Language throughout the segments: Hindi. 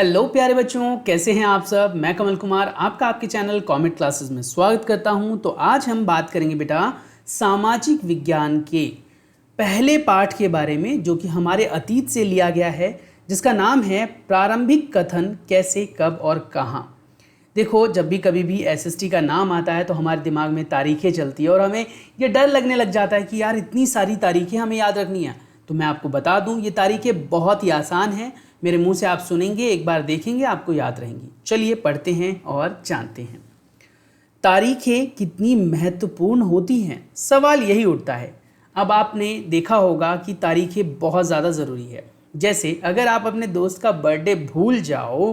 हेलो प्यारे बच्चों, कैसे हैं आप सब। मैं कमल कुमार आपका आपके चैनल कॉमेट क्लासेस में स्वागत करता हूं। तो आज हम बात करेंगे बेटा सामाजिक विज्ञान के पहले पाठ के बारे में, जो कि हमारे अतीत से लिया गया है, जिसका नाम है प्रारंभिक कथन कैसे, कब और कहाँ। देखो, जब भी कभी भी एसएसटी का नाम आता है तो हमारे दिमाग में तारीखें चलती है और हमें ये डर लगने लग जाता है कि यार इतनी सारी तारीखें हमें याद रखनी है। तो मैं आपको बता दूं, ये तारीखें बहुत ही आसान हैं। मेरे मुंह से आप सुनेंगे, एक बार देखेंगे, आपको याद रहेंगी। चलिए पढ़ते हैं और जानते हैं। तारीखें कितनी महत्वपूर्ण होती हैं, सवाल यही उठता है। अब आपने देखा होगा कि तारीखें बहुत ज़्यादा ज़रूरी है। जैसे अगर आप अपने दोस्त का बर्थडे भूल जाओ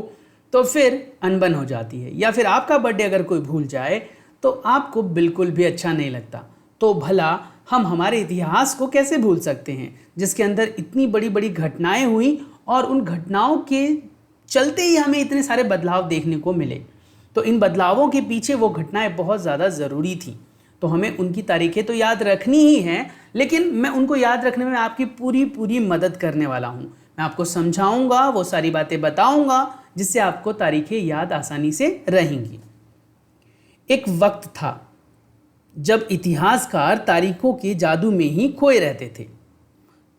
तो फिर अनबन हो जाती है, या फिर आपका बर्थडे अगर कोई भूल जाए तो आपको बिल्कुल भी अच्छा नहीं लगता। तो भला हम हमारे इतिहास को कैसे भूल सकते हैं, जिसके अंदर इतनी बड़ी बड़ी घटनाएं हुई और उन घटनाओं के चलते ही हमें इतने सारे बदलाव देखने को मिले। तो इन बदलावों के पीछे वो घटनाएं बहुत ज़्यादा ज़रूरी थी। तो हमें उनकी तारीखें तो याद रखनी ही हैं, लेकिन मैं उनको याद रखने में आपकी पूरी पूरी मदद करने वाला हूँ। मैं आपको समझाऊंगा, वो सारी बातें बताऊंगा, जिससे आपको तारीखें याद आसानी से रहेंगी। एक वक्त था जब इतिहासकार तारीखों के जादू में ही खोए रहते थे।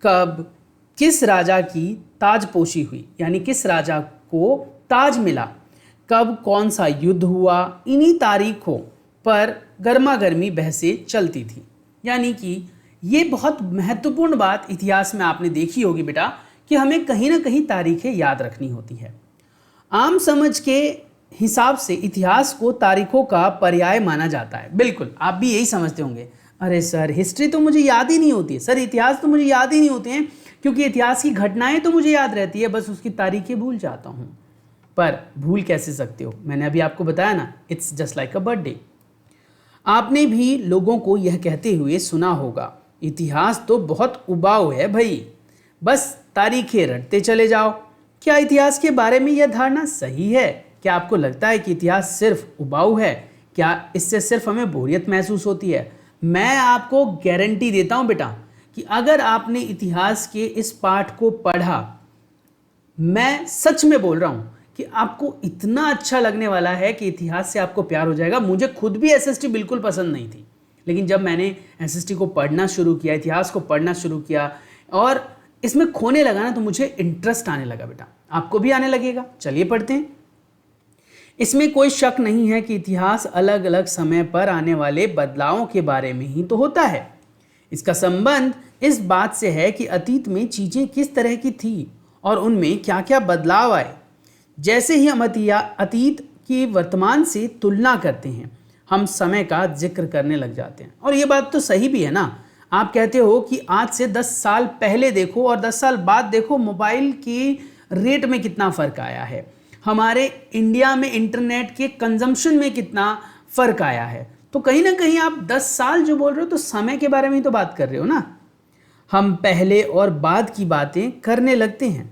कब किस राजा की ताजपोशी हुई, यानी किस राजा को ताज मिला, कब कौन सा युद्ध हुआ, इन्हीं तारीखों पर गर्मा गर्मी बहसें चलती थी। यानी कि ये बहुत महत्वपूर्ण बात इतिहास में आपने देखी होगी बेटा, कि हमें कहीं ना कहीं तारीखें याद रखनी होती है। आम समझ के हिसाब से इतिहास को तारीखों का पर्याय माना जाता है। बिल्कुल, आप भी यही समझते होंगे, अरे सर हिस्ट्री तो मुझे याद ही नहीं होती है, सर इतिहास तो मुझे याद ही नहीं होते हैं, क्योंकि इतिहास की घटनाएं तो मुझे याद रहती है, बस उसकी तारीखें भूल जाता हूँ। पर भूल कैसे सकते हो, मैंने अभी आपको बताया ना, it's just like a birthday. आपने भी लोगों को यह कहते हुए सुना होगा, इतिहास तो बहुत उबाऊ है भाई, बस तारीखें रटते चले जाओ। क्या इतिहास के बारे में यह धारणा सही है? क्या आपको लगता है कि इतिहास सिर्फ उबाऊ है? क्या इससे सिर्फ हमें बोरियत महसूस होती है? मैं आपको गारंटी देता हूं बेटा कि अगर आपने इतिहास के इस पाठ को पढ़ा, मैं सच में बोल रहा हूं कि आपको इतना अच्छा लगने वाला है कि इतिहास से आपको प्यार हो जाएगा। मुझे खुद भी एसएसटी बिल्कुल पसंद नहीं थी, लेकिन जब मैंने एसएसटी को पढ़ना शुरू किया, इतिहास को पढ़ना शुरू किया और इसमें खोने लगा ना, तो मुझे इंटरेस्ट आने लगा। बेटा आपको भी आने लगेगा। चलिए पढ़ते हैं। इसमें कोई शक नहीं है कि इतिहास अलग अलग समय पर आने वाले बदलावों के बारे में ही तो होता है। इसका संबंध इस बात से है कि अतीत में चीजें किस तरह की थी और उनमें क्या क्या बदलाव आए। जैसे ही हम अतीत की वर्तमान से तुलना करते हैं, हम समय का जिक्र करने लग जाते हैं। और ये बात तो सही भी है ना। आप कहते हो कि आज से 10 साल पहले देखो और 10 साल बाद देखो, मोबाइल के रेट में कितना फ़र्क आया है, हमारे इंडिया में इंटरनेट के कंजम्पशन में कितना फ़र्क आया है। तो कहीं ना कहीं आप 10 साल जो बोल रहे हो, तो समय के बारे में ही तो बात कर रहे हो ना। हम पहले और बाद की बातें करने लगते हैं।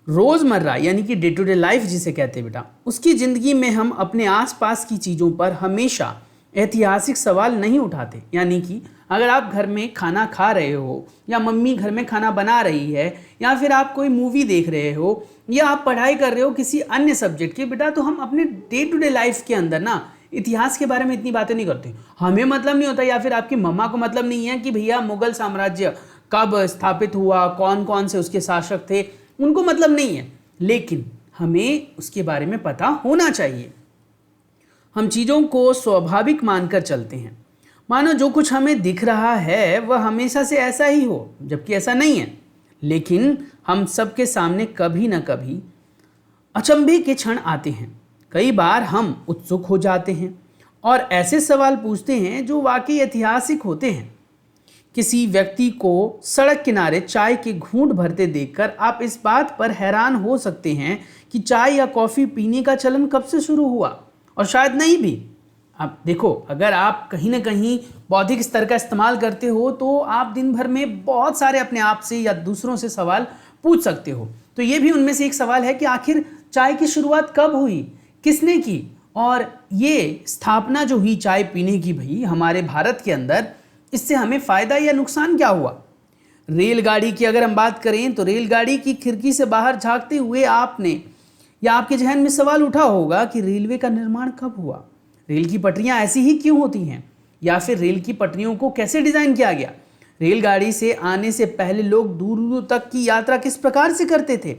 रोज़मर्रा यानी कि डे टू डे लाइफ जिसे कहते हैं बेटा, उसकी ज़िंदगी में हम अपने आसपास की चीज़ों पर हमेशा ऐतिहासिक सवाल नहीं उठाते। यानी कि अगर आप घर में खाना खा रहे हो, या मम्मी घर में खाना बना रही है, या फिर आप कोई मूवी देख रहे हो, या आप पढ़ाई कर रहे हो किसी अन्य सब्जेक्ट की, बेटा तो हम अपने डे टू डे लाइफ के अंदर ना इतिहास के बारे में इतनी बातें नहीं करते। हमें मतलब नहीं होता, या फिर आपकी मम्मा को मतलब नहीं है कि भैया मुगल साम्राज्य कब स्थापित हुआ, कौन कौन से उसके शासक थे, उनको मतलब नहीं है। लेकिन हमें उसके बारे में पता होना चाहिए। हम चीज़ों को स्वाभाविक मानकर चलते हैं, मानो जो कुछ हमें दिख रहा है वह हमेशा से ऐसा ही हो, जबकि ऐसा नहीं है। लेकिन हम सबके सामने कभी ना कभी अचंभे के क्षण आते हैं। कई बार हम उत्सुक हो जाते हैं और ऐसे सवाल पूछते हैं जो वाकई ऐतिहासिक होते हैं। किसी व्यक्ति को सड़क किनारे चाय के घूंट भरते देखकर आप इस बात पर हैरान हो सकते हैं कि चाय या कॉफ़ी पीने का चलन कब से शुरू हुआ, और शायद नहीं भी। आप देखो, अगर आप कहीं ना कहीं बौद्धिक स्तर का इस्तेमाल करते हो तो आप दिन भर में बहुत सारे अपने आप से या दूसरों से सवाल पूछ सकते हो। तो ये भी उनमें से एक सवाल है कि आखिर चाय की शुरुआत कब हुई, किसने की, और ये स्थापना जो हुई चाय पीने की भाई हमारे भारत के अंदर, इससे हमें फ़ायदा या नुकसान क्या हुआ। रेलगाड़ी की अगर हम बात करें तो रेलगाड़ी की खिड़की से बाहर झांकते हुए आपने या आपके जहन में सवाल उठा होगा कि रेलवे का निर्माण कब हुआ, रेल की पटरियां ऐसी ही क्यों होती हैं, या फिर रेल की पटरियों को कैसे डिजाइन किया गया, रेलगाड़ी से आने से पहले लोग दूर दूर तक की यात्रा किस प्रकार से करते थे।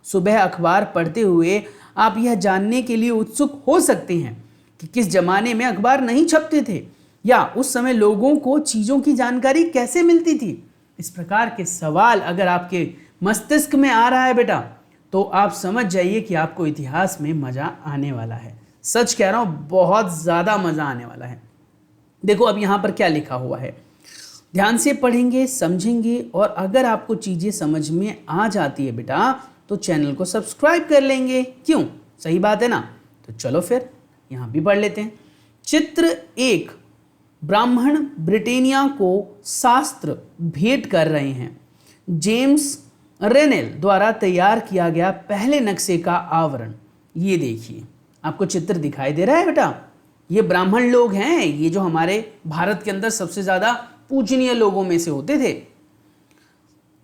सुबह अखबार पढ़ते हुए आप यह जानने के लिए उत्सुक हो सकते हैं कि किस जमाने में अखबार नहीं छपते थे, या उस समय लोगों को चीज़ों की जानकारी कैसे मिलती थी। इस प्रकार के सवाल अगर आपके मस्तिष्क में आ रहा है बेटा, तो आप समझ जाइए कि आपको इतिहास में मज़ा आने वाला है। सच कह रहा हूँ, बहुत ज़्यादा मज़ा आने वाला है। देखो अब यहाँ पर क्या लिखा हुआ है, ध्यान से पढ़ेंगे, समझेंगे, और अगर आपको चीज़ें समझ में आ जाती है बेटा तो चैनल को सब्सक्राइब कर लेंगे। क्यों, सही बात है ना। तो चलो फिर यहाँ भी पढ़ लेते हैं। चित्र 1, ब्राह्मण ब्रिटेनिया को शास्त्र भेंट कर रहे हैं। जेम्स रेनेल द्वारा तैयार किया गया पहले नक्शे का आवरण। ये देखिए, आपको चित्र दिखाई दे रहा है बेटा। ये ब्राह्मण लोग हैं, ये जो हमारे भारत के अंदर सबसे ज़्यादा पूजनीय लोगों में से होते थे।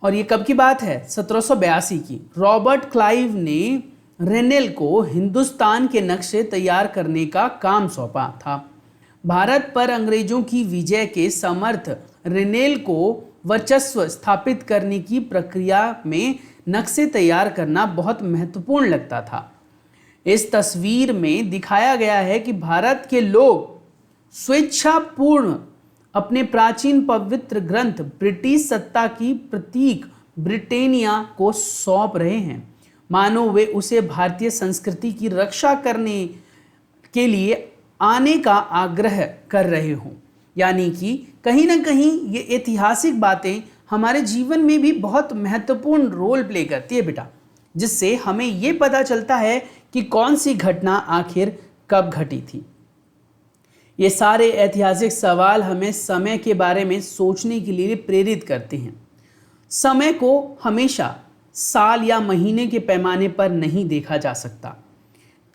और ये कब की बात है, 1782 की। रॉबर्ट क्लाइव ने रेनेल को हिंदुस्तान के नक्शे तैयार करने का काम सौंपा था। भारत पर अंग्रेजों की विजय के समर्थ रेनेल को वर्चस्व स्थापित करने की प्रक्रिया में नक्शे तैयार करना बहुत महत्वपूर्ण लगता था। इस तस्वीर में दिखाया गया है कि भारत के लोग स्वेच्छापूर्ण अपने प्राचीन पवित्र ग्रंथ ब्रिटिश सत्ता की प्रतीक ब्रिटेनिया को सौंप रहे हैं, मानो वे उसे भारतीय संस्कृति की रक्षा करने के लिए आने का आग्रह कर रहे हों। यानी कि कहीं ना कहीं ये ऐतिहासिक बातें हमारे जीवन में भी बहुत महत्वपूर्ण रोल प्ले करती है बेटा, जिससे हमें ये पता चलता है कि कौन सी घटना आखिर कब घटी थी। ये सारे ऐतिहासिक सवाल हमें समय के बारे में सोचने के लिए प्रेरित करते हैं। समय को हमेशा साल या महीने के पैमाने पर नहीं देखा जा सकता।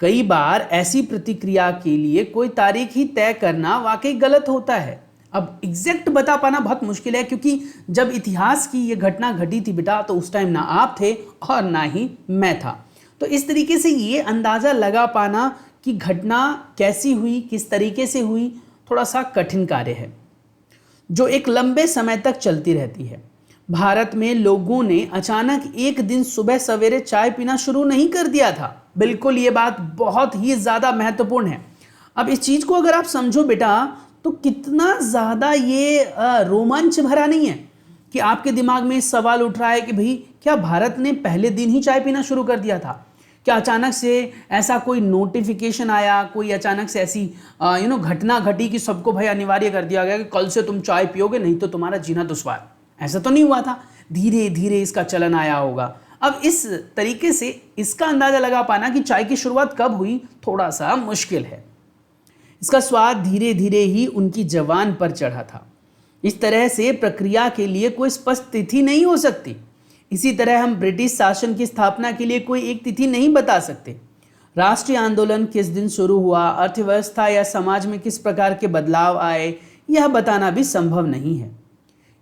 कई बार ऐसी प्रतिक्रिया के लिए कोई तारीख ही तय करना वाकई गलत होता है। अब एग्जैक्ट बता पाना बहुत मुश्किल है, क्योंकि जब इतिहास की ये घटना घटी थी बेटा, तो उस टाइम ना आप थे और ना ही मैं था। तो इस तरीके से ये अंदाज़ा लगा पाना कि घटना कैसी हुई, किस तरीके से हुई, थोड़ा सा कठिन कार्य है, जो एक लंबे समय तक चलती रहती है। भारत में लोगों ने अचानक एक दिन सुबह सवेरे चाय पीना शुरू नहीं कर दिया था। बिल्कुल, ये बात बहुत ही ज़्यादा महत्वपूर्ण है। अब इस चीज़ को अगर आप समझो बेटा, तो कितना ज़्यादा ये रोमांच भरा नहीं है कि आपके दिमाग में सवाल उठ रहा है कि भाई क्या भारत ने पहले दिन ही चाय पीना शुरू कर दिया था? क्या अचानक से ऐसा कोई नोटिफिकेशन आया, कोई अचानक से ऐसी घटना घटी कि सबको भाई अनिवार्य कर दिया गया कि कल से तुम चाय पियोगे, नहीं तो तुम्हारा जीना दुश्वार? ऐसा तो नहीं हुआ था। धीरे धीरे इसका चलन आया होगा। अब इस तरीके से इसका अंदाज़ा लगा पाना कि चाय की शुरुआत कब हुई थोड़ा सा मुश्किल है। इसका स्वाद धीरे धीरे ही उनकी ज़बान पर चढ़ा था। इस तरह से प्रक्रिया के लिए कोई स्पष्ट तिथि नहीं हो सकती। इसी तरह हम ब्रिटिश शासन की स्थापना के लिए कोई एक तिथि नहीं बता सकते। राष्ट्रीय आंदोलन किस दिन शुरू हुआ, अर्थव्यवस्था या समाज में किस प्रकार के बदलाव आए, यह बताना भी संभव नहीं है।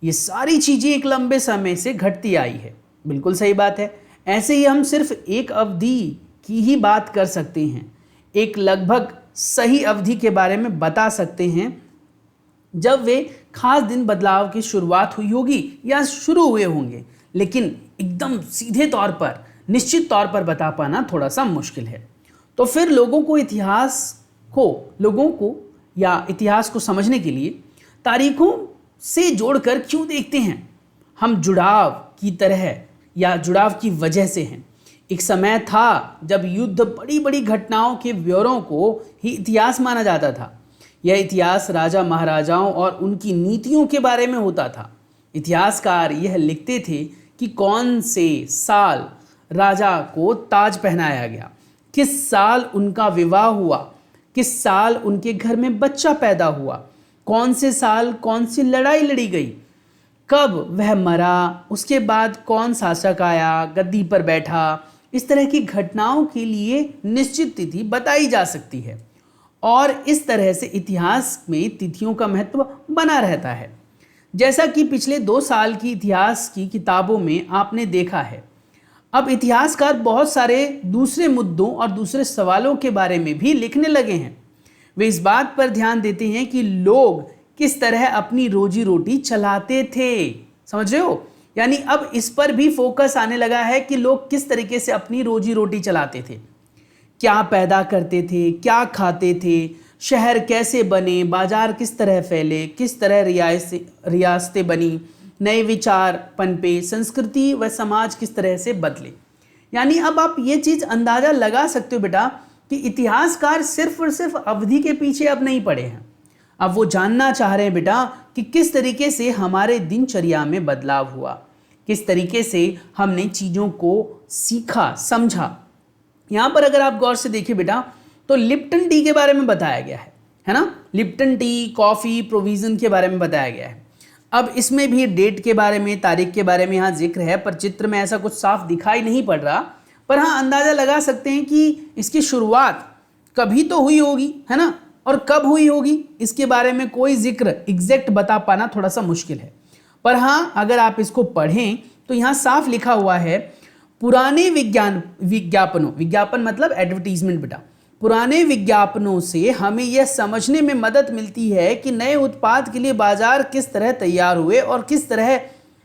ये सारी चीज़ें एक लंबे समय से घटती आई है। बिल्कुल सही बात है। ऐसे ही हम सिर्फ एक अवधि की ही बात कर सकते हैं, एक लगभग सही अवधि के बारे में बता सकते हैं जब वे खास दिन बदलाव की शुरुआत हुई होगी या शुरू हुए होंगे, लेकिन एकदम सीधे तौर पर, निश्चित तौर पर बता पाना थोड़ा सा मुश्किल है। तो फिर लोगों को इतिहास को समझने के लिए तारीखों से जोड़कर क्यों देखते हैं? हम जुड़ाव की तरह या जुड़ाव की वजह से हैं। एक समय था जब युद्ध, बड़ी बड़ी घटनाओं के ब्यौरों को ही इतिहास माना जाता था। यह इतिहास राजा महाराजाओं और उनकी नीतियों के बारे में होता था। इतिहासकार यह लिखते थे कि कौन से साल राजा को ताज पहनाया गया, किस साल उनका विवाह हुआ, किस साल उनके घर में बच्चा पैदा हुआ, कौन से साल कौन सी लड़ाई लड़ी गई, कब वह मरा, उसके बाद कौन शासक आया, गद्दी पर बैठा। इस तरह की घटनाओं के लिए निश्चित तिथि बताई जा सकती है और इस तरह से इतिहास में तिथियों का महत्व बना रहता है। जैसा कि पिछले 2 साल की इतिहास की किताबों में आपने देखा है, अब इतिहासकार बहुत सारे दूसरे मुद्दों और दूसरे सवालों के बारे में भी लिखने लगे हैं। वे इस बात पर ध्यान देते हैं कि लोग किस तरह अपनी रोजी रोटी चलाते थे। समझ रहे हो? यानी अब इस पर भी फोकस आने लगा है कि लोग किस तरीके से अपनी रोजी रोटी चलाते थे, क्या पैदा करते थे, क्या खाते थे, शहर कैसे बने, बाजार किस तरह फैले, किस तरह रियासतें बनी, नए विचार पनपे, संस्कृति व समाज किस तरह से बदले। यानी अब आप ये चीज़ अंदाज़ा लगा सकते हो बेटा कि इतिहासकार सिर्फ और सिर्फ अवधि के पीछे अब नहीं पड़े हैं। अब वो जानना चाह रहे हैं बेटा कि किस तरीके से हमारे दिनचर्या में बदलाव हुआ, किस तरीके से हमने चीज़ों को सीखा, समझा। यहाँ पर अगर आप गौर से देखिए बेटा तो लिप्टन टी के बारे में बताया गया है ना। लिप्टन टी, कॉफ़ी, प्रोविज़न के बारे में बताया गया है। अब इसमें भी डेट के बारे में, तारीख के बारे में यहाँ जिक्र है, पर चित्र में ऐसा कुछ साफ दिखाई नहीं पड़ रहा। पर हाँ, अंदाज़ा लगा सकते हैं कि इसकी शुरुआत कभी तो हुई होगी, है ना, और कब हुई होगी इसके बारे में कोई जिक्र एग्जैक्ट बता पाना थोड़ा सा मुश्किल है। पर हाँ, अगर आप इसको पढ़ें तो यहाँ साफ लिखा हुआ है, पुराने विज्ञापन मतलब एडवर्टीजमेंट बेटा, पुराने विज्ञापनों से हमें यह समझने में मदद मिलती है कि नए उत्पाद के लिए बाजार किस तरह तैयार हुए और किस तरह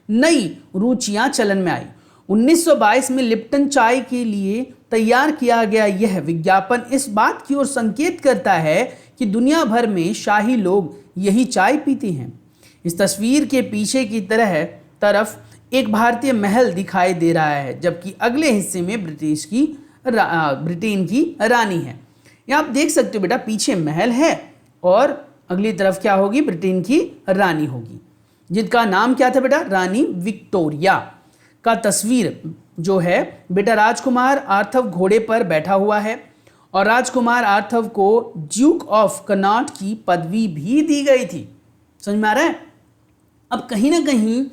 नई रुचियां चलन में आई। 1922 में लिप्टन चाय के लिए तैयार किया गया यह विज्ञापन इस बात की ओर संकेत करता है कि दुनिया भर में शाही लोग यही चाय पीते हैं। इस तस्वीर के पीछे की तरफ एक भारतीय महल दिखाई दे रहा है, जबकि अगले हिस्से में ब्रिटेन की रानी है। यहाँ आप देख सकते हो बेटा, पीछे महल है और अगली तरफ क्या होगी, ब्रिटेन की रानी होगी, जिनका नाम क्या था बेटा, रानी विक्टोरिया। का तस्वीर जो है बेटा, राजकुमार आर्थव घोड़े पर बैठा हुआ है और राजकुमार आर्थव को ड्यूक ऑफ कनॉट की पदवी भी दी गई थी। समझ में आ रहा है? अब कहीं ना कहीं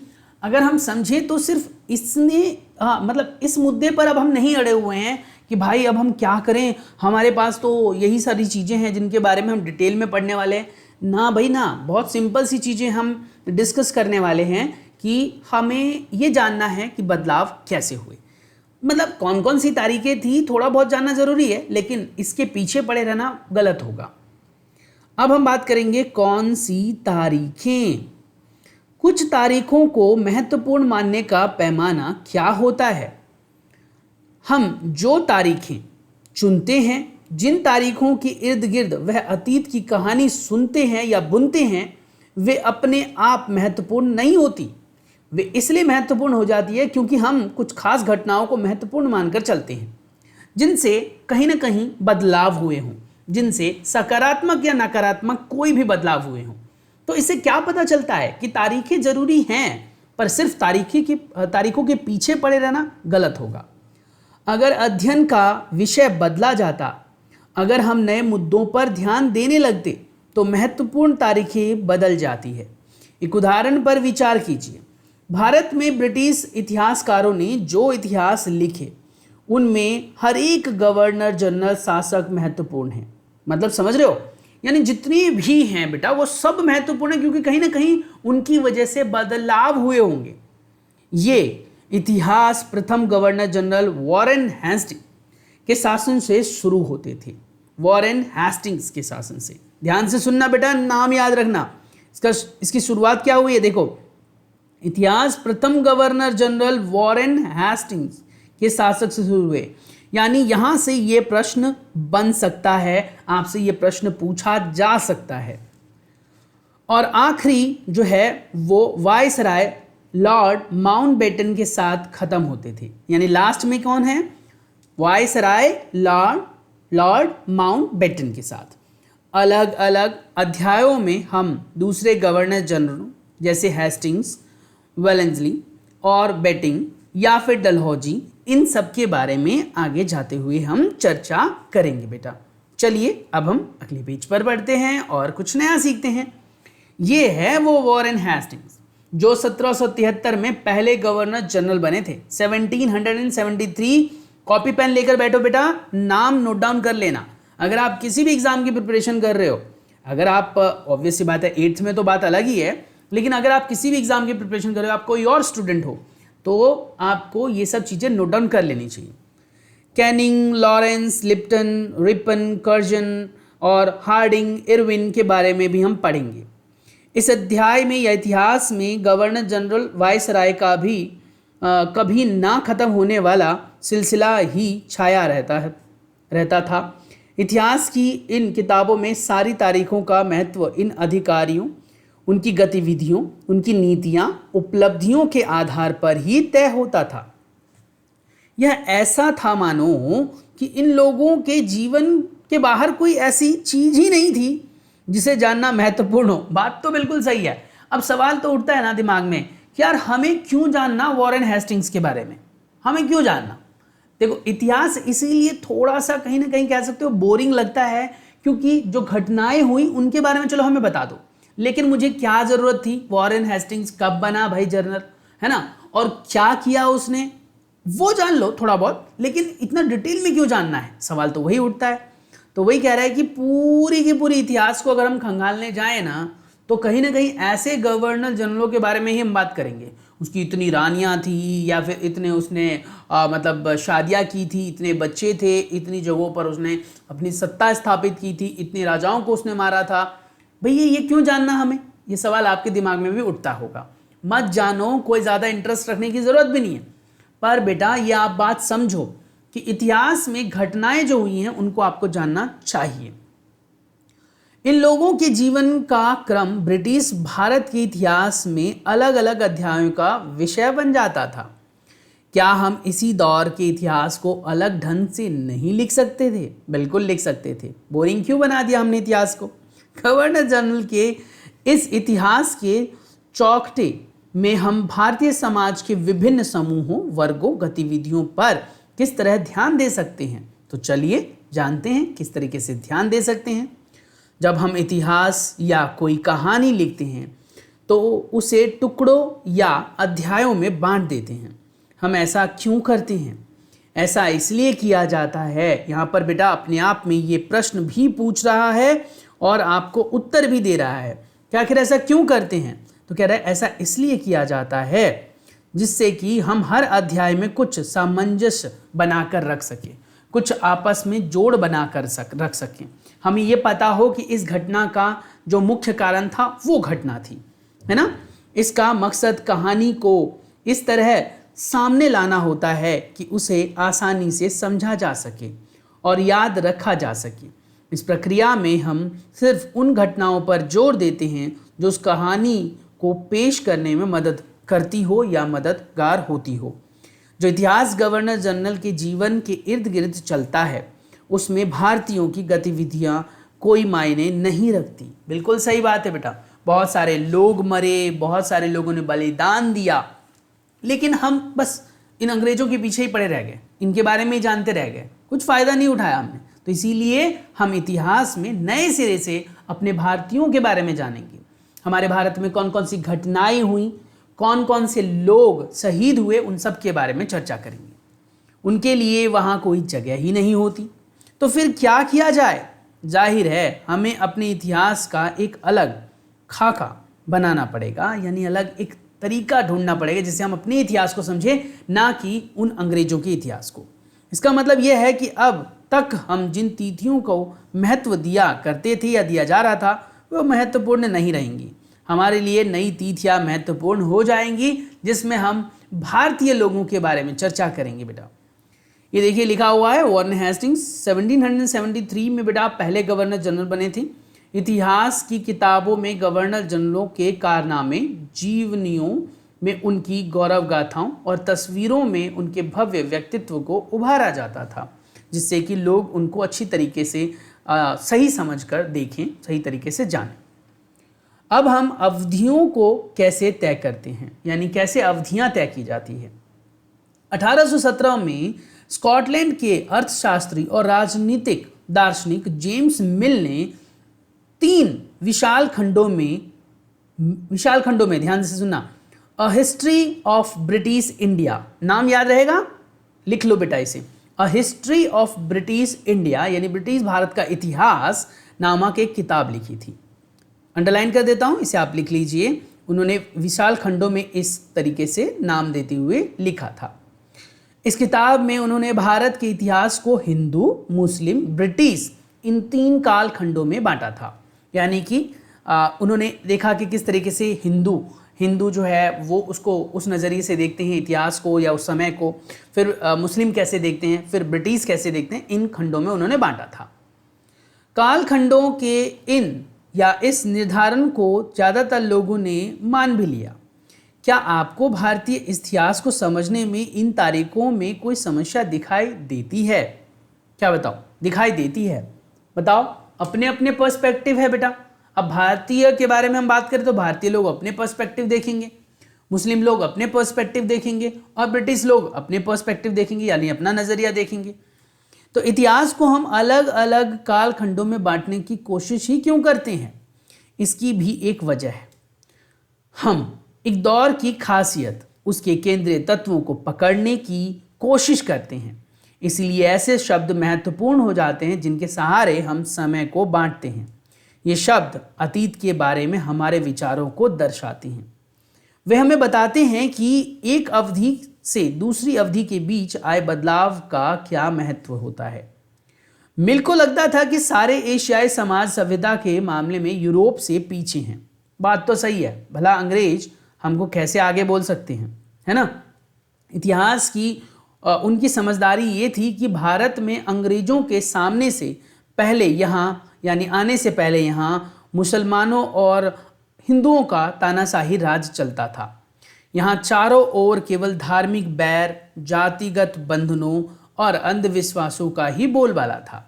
अगर हम समझे तो सिर्फ इसने मतलब इस मुद्दे पर अब हम नहीं अड़े हुए हैं कि भाई अब हम क्या करें, हमारे पास तो यही सारी चीज़ें हैं जिनके बारे में हम डिटेल में पढ़ने वाले हैं ना। भाई ना, बहुत सिंपल सी चीज़ें हम डिस्कस करने वाले हैं कि हमें ये जानना है कि बदलाव कैसे हुए, मतलब कौन कौन सी तारीखें थी, थोड़ा बहुत जानना ज़रूरी है, लेकिन इसके पीछे पड़े रहना गलत होगा। अब हम बात करेंगे कौन सी तारीखें। कुछ तारीखों को महत्वपूर्ण मानने का पैमाना क्या होता है? हम जो तारीखें चुनते हैं, जिन तारीखों के इर्द गिर्द वह अतीत की कहानी सुनते हैं या बुनते हैं, वे अपने आप महत्वपूर्ण नहीं होती। वे इसलिए महत्वपूर्ण हो जाती है क्योंकि हम कुछ खास घटनाओं को महत्वपूर्ण मानकर चलते हैं, जिनसे कहीं ना कहीं बदलाव हुए हों, जिनसे सकारात्मक या नकारात्मक कोई भी बदलाव हुए हों। तो इससे क्या पता चलता है कि तारीखें जरूरी हैं, पर सिर्फ तारीखों के पीछे पड़े रहना गलत होगा। अगर अध्ययन का विषय बदला जाता, अगर हम नए मुद्दों पर ध्यान देने लगते, तो महत्वपूर्ण तारीखें बदल जाती है। एक उदाहरण पर विचार कीजिए। भारत में ब्रिटिश इतिहासकारों ने जो इतिहास लिखे, उनमें हर एक गवर्नर जनरल शासक महत्वपूर्ण है। मतलब समझ रहे हो? यानी जितने भी हैं बेटा वो सब महत्वपूर्ण है, क्योंकि कहीं ना कहीं उनकी वजह से बदलाव हुए होंगे। ये इतिहास प्रथम गवर्नर जनरल वॉरेन हेस्टिंग्स के शासन से शुरू होते थे। वॉरेन हेस्टिंग्स के शासन से, ध्यान से सुनना बेटा, नाम याद रखना। इसकी शुरुआत क्या हुई है, देखो, इतिहास प्रथम गवर्नर जनरल वॉरेन हेस्टिंग्स के शासक से शुरू हुए। यानी यहां से ये प्रश्न बन सकता है, आपसे ये प्रश्न पूछा जा सकता है। और आखिरी जो है वो वायसराय लॉर्ड माउंटबेटन के साथ खत्म होते थे। यानी लास्ट में कौन है, वायसराय लॉर्ड माउंटबेटन के साथ। अलग अलग अध्यायों में हम दूसरे गवर्नर जनरल जैसे हेस्टिंग्स, वेलेंसली और बेटिंग या फिर डलहौजी, इन सब के बारे में आगे जाते हुए हम चर्चा करेंगे बेटा। चलिए अब हम अगले पेज पर बढ़ते हैं और कुछ नया सीखते हैं। ये है वो वॉरेन हेस्टिंग्स जो 1773 में पहले गवर्नर जनरल बने थे। 1773। कॉपी पेन लेकर बैठो बेटा, नाम नोट डाउन कर लेना। अगर आप किसी भी एग्जाम की प्रिपरेशन कर रहे हो, अगर आप ऑब्वियस सी बात है 8th में तो बात अलग ही है, लेकिन अगर आप किसी भी एग्जाम की प्रिपरेशन कर रहे हो, आप कोई और स्टूडेंट हो, तो आपको ये सब चीज़ें नोट डाउन कर लेनी चाहिए। Canning, Lawrence, Lipton, Ripon, Curzon और हार्डिंग, इरविन के बारे में भी हम पढ़ेंगे। इस अध्याय में या इतिहास में गवर्नर जनरल वायसराय का भी कभी ना खत्म होने वाला सिलसिला ही छाया रहता था। इतिहास की इन किताबों में सारी तारीखों का महत्व इन अधिकारियों, उनकी गतिविधियों, उनकी नीतियां, उपलब्धियों के आधार पर ही तय होता था। यह ऐसा था मानो कि इन लोगों के जीवन के बाहर कोई ऐसी चीज ही नहीं थी जिसे जानना महत्वपूर्ण हो। बात तो बिल्कुल सही है। अब सवाल तो उठता है ना दिमाग में कि यार हमें क्यों जानना वॉरेन हेस्टिंग्स के बारे में, हमें क्यों जानना। देखो, इतिहास इसीलिए थोड़ा सा कहीं ना कहीं कह सकते हो बोरिंग लगता है, क्योंकि जो घटनाएं हुई उनके बारे में चलो हमें बता दो, लेकिन मुझे क्या जरूरत थी वॉरेन हेस्टिंग्स कब बना भाई जनरल, है ना, और क्या किया उसने, वो जान लो थोड़ा बहुत, लेकिन इतना डिटेल में क्यों जानना है, सवाल तो वही उठता है। तो वही कह रहा है कि पूरी की पूरी इतिहास को अगर हम खंगालने जाए ना, तो कहीं ना कहीं ऐसे गवर्नर जनरलों के बारे में ही हम बात करेंगे। उसकी इतनी रानियां थी, या फिर इतने उसने मतलब शादियां की थी, इतने बच्चे थे, इतनी जगहों पर उसने अपनी सत्ता स्थापित की थी, इतने राजाओं को उसने मारा था। भैया ये क्यों जानना हमें, ये सवाल आपके दिमाग में भी उठता होगा। मत जानो, कोई ज़्यादा इंटरेस्ट रखने की ज़रूरत भी नहीं है, पर बेटा ये आप बात समझो कि इतिहास में घटनाएं जो हुई हैं उनको आपको जानना चाहिए। इन लोगों के जीवन का क्रम ब्रिटिश भारत के इतिहास में अलग अलग अध्यायों का विषय बन जाता था। क्या हम इसी दौर के इतिहास को अलग ढंग से नहीं लिख सकते थे? बिल्कुल लिख सकते थे। बोरिंग क्यों बना दिया हमने इतिहास को? गवर्नर जनरल के इस इतिहास के चौखटे में हम भारतीय समाज के विभिन्न समूहों, वर्गों, गतिविधियों पर किस तरह ध्यान दे सकते हैं। तो चलिए जानते हैं किस तरीके से ध्यान दे सकते हैं। जब हम इतिहास या कोई कहानी लिखते हैं तो उसे टुकड़ों या अध्यायों में बांट देते हैं। हम ऐसा क्यों करते हैं? ऐसा इसलिए किया जाता है, यहाँ पर बेटा अपने आप में ये प्रश्न भी पूछ रहा है और आपको उत्तर भी दे रहा है कि आखिर ऐसा क्यों करते हैं। तो कह रहा है ऐसा इसलिए किया जाता है जिससे कि हम हर अध्याय में कुछ सामंजस्य बनाकर रख सकें, कुछ आपस में जोड़ बनाकर रख सकें। हमें ये पता हो कि इस घटना का जो मुख्य कारण था वो घटना थी, है ना। इसका मकसद कहानी को इस तरह सामने लाना होता है कि उसे आसानी से समझा जा सके और याद रखा जा सके। इस प्रक्रिया में हम सिर्फ उन घटनाओं पर जोर देते हैं जो उस कहानी को पेश करने में मदद करती हो या मददगार होती हो। जो इतिहास गवर्नर जनरल के जीवन के इर्द गिर्द चलता है उसमें भारतीयों की गतिविधियां कोई मायने नहीं रखती। बिल्कुल सही बात है बेटा। बहुत सारे लोग मरे, बहुत सारे लोगों ने बलिदान दिया, लेकिन हम बस इन अंग्रेजों के पीछे ही पड़े रह गए, इनके बारे में ही जानते रह गए, कुछ फ़ायदा नहीं उठाया हमने। तो इसीलिए हम इतिहास में नए सिरे से अपने भारतीयों के बारे में जानेंगे। हमारे भारत में कौन कौन सी घटनाएं हुई, कौन कौन से लोग शहीद हुए, उन सब के बारे में चर्चा करेंगे। उनके लिए वहाँ कोई जगह ही नहीं होती, तो फिर क्या किया जाए? जाहिर है हमें अपने इतिहास का एक अलग खाका बनाना पड़ेगा, यानी अलग एक तरीका ढूंढना पड़ेगा जिससे हम अपने इतिहास को समझें, ना कि उन अंग्रेजों के इतिहास को। इसका मतलब यह है कि अब तक हम जिन तिथियों को महत्व दिया करते थे या दिया जा रहा था वो महत्वपूर्ण नहीं रहेंगी। हमारे लिए नई तिथियां महत्वपूर्ण हो जाएंगी जिसमें हम भारतीय लोगों के बारे में चर्चा करेंगे। बेटा ये देखिए लिखा हुआ है, वॉरेन हेस्टिंग्स 1773 में बेटा पहले गवर्नर जनरल बने थे। इतिहास की किताबों में गवर्नर जनरलों के कारनामे, जीवनियों में उनकी गौरव गाथाओं और तस्वीरों में उनके भव्य व्यक्तित्व को उभारा जाता था, जिससे कि लोग उनको अच्छी तरीके से सही समझकर देखें, सही तरीके से जानें। अब हम अवधियों को कैसे तय करते हैं, यानी कैसे अवधियां तय की जाती है। 1817 में स्कॉटलैंड के अर्थशास्त्री और राजनीतिक दार्शनिक जेम्स मिल ने 3 विशाल खंडों में ध्यान से सुनना, a history of British India, नाम याद रहेगा, लिख लो बेटा इसे, a history of British India यानी ब्रिटिश भारत का इतिहास नामक एक किताब लिखी थी। अंडरलाइन कर देता हूं, इसे आप लिख लीजिए। उन्होंने विशाल खंडों में इस तरीके से नाम देते हुए लिखा था। इस किताब में उन्होंने भारत के इतिहास को हिंदू, मुस्लिम, ब्रिटिश इन 3 काल खंडों में बांटा था। यानी कि उन्होंने देखा कि किस तरीके से हिंदू जो है वो उसको उस नज़रिए से देखते हैं इतिहास को या उस समय को, फिर मुस्लिम कैसे देखते हैं, फिर ब्रिटिश कैसे देखते हैं, इन खंडों में उन्होंने बांटा था। काल खंडों के इस निर्धारण को ज़्यादातर लोगों ने मान भी लिया। क्या आपको भारतीय इतिहास को समझने में इन तारीखों में कोई समस्या दिखाई देती है? क्या बताओ, दिखाई देती है? बताओ, अपने अपने पर्सपेक्टिव है बेटा। अब भारतीय के बारे में हम बात करें तो भारतीय लोग अपने पर्सपेक्टिव देखेंगे, मुस्लिम लोग अपने पर्सपेक्टिव देखेंगे और ब्रिटिश लोग अपने पर्सपेक्टिव देखेंगे, यानी अपना नज़रिया देखेंगे। तो इतिहास को हम अलग अलग काल खंडों में बांटने की कोशिश ही क्यों करते हैं? इसकी भी एक वजह है। हम एक दौर की खासियत, उसके केंद्रीय तत्वों को पकड़ने की कोशिश करते हैं। इसलिए ऐसे शब्द महत्वपूर्ण हो जाते हैं जिनके सहारे हम समय को बांटते हैं। ये शब्द अतीत के बारे में हमारे विचारों को दर्शाते हैं। वे हमें बताते हैं कि एक अवधि से दूसरी अवधि के बीच आए बदलाव का क्या महत्व होता है। मिल को लगता था कि सारे एशियाई समाज सभ्यता के मामले में यूरोप से पीछे हैं। बात तो सही है, भला अंग्रेज हमको कैसे आगे बोल सकते हैं, है ना। इतिहास की उनकी समझदारी ये थी कि भारत में अंग्रेजों के सामने से पहले यहाँ यानी आने से पहले यहाँ मुसलमानों और हिंदुओं का तानाशाही राज चलता था। यहाँ चारों ओर केवल धार्मिक बैर, जातिगत बंधनों और अंधविश्वासों का ही बोलबाला था।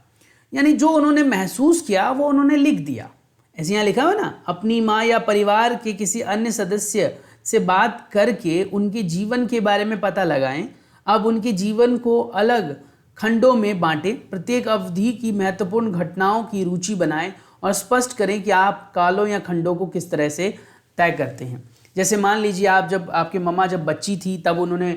यानी जो उन्होंने महसूस किया वो उन्होंने लिख दिया। ऐसे यहाँ लिखा हुआ ना, अपनी माँ या परिवार के किसी अन्य सदस्य से बात करके उनके जीवन के बारे में पता लगाएं। अब उनके जीवन को अलग खंडों में बांटें, प्रत्येक अवधि की महत्वपूर्ण घटनाओं की रूचि बनाएं और स्पष्ट करें कि आप कालों या खंडों को किस तरह से तय करते हैं। जैसे मान लीजिए आप जब आपकी मम्मा जब बच्ची थी तब उन्होंने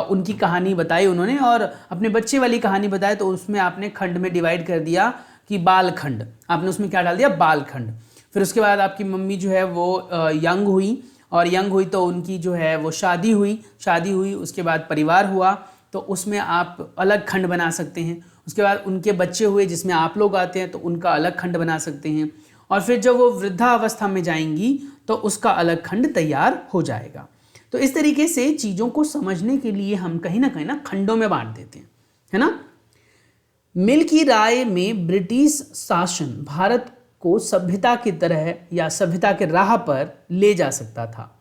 उनकी कहानी बताई उन्होंने, और अपने बच्चे वाली कहानी बताई, तो उसमें आपने खंड में डिवाइड कर दिया कि बाल खंड, आपने उसमें क्या डाल दिया, बाल खंड। फिर उसके बाद आपकी मम्मी जो है वो यंग हुई, और यंग हुई तो उनकी जो है वो शादी हुई, उसके बाद परिवार हुआ, तो उसमें आप अलग खंड बना सकते हैं। उसके बाद उनके बच्चे हुए जिसमें आप लोग आते हैं, तो उनका अलग खंड बना सकते हैं। और फिर जब वो वृद्धावस्था में जाएंगी तो उसका अलग खंड तैयार हो जाएगा। तो इस तरीके से चीज़ों को समझने के लिए हम कहीं ना खंडों में बांट देते हैं, है ना। मिल की राय में ब्रिटिश शासन भारत को सभ्यता की तरह या सभ्यता के राह पर ले जा सकता था।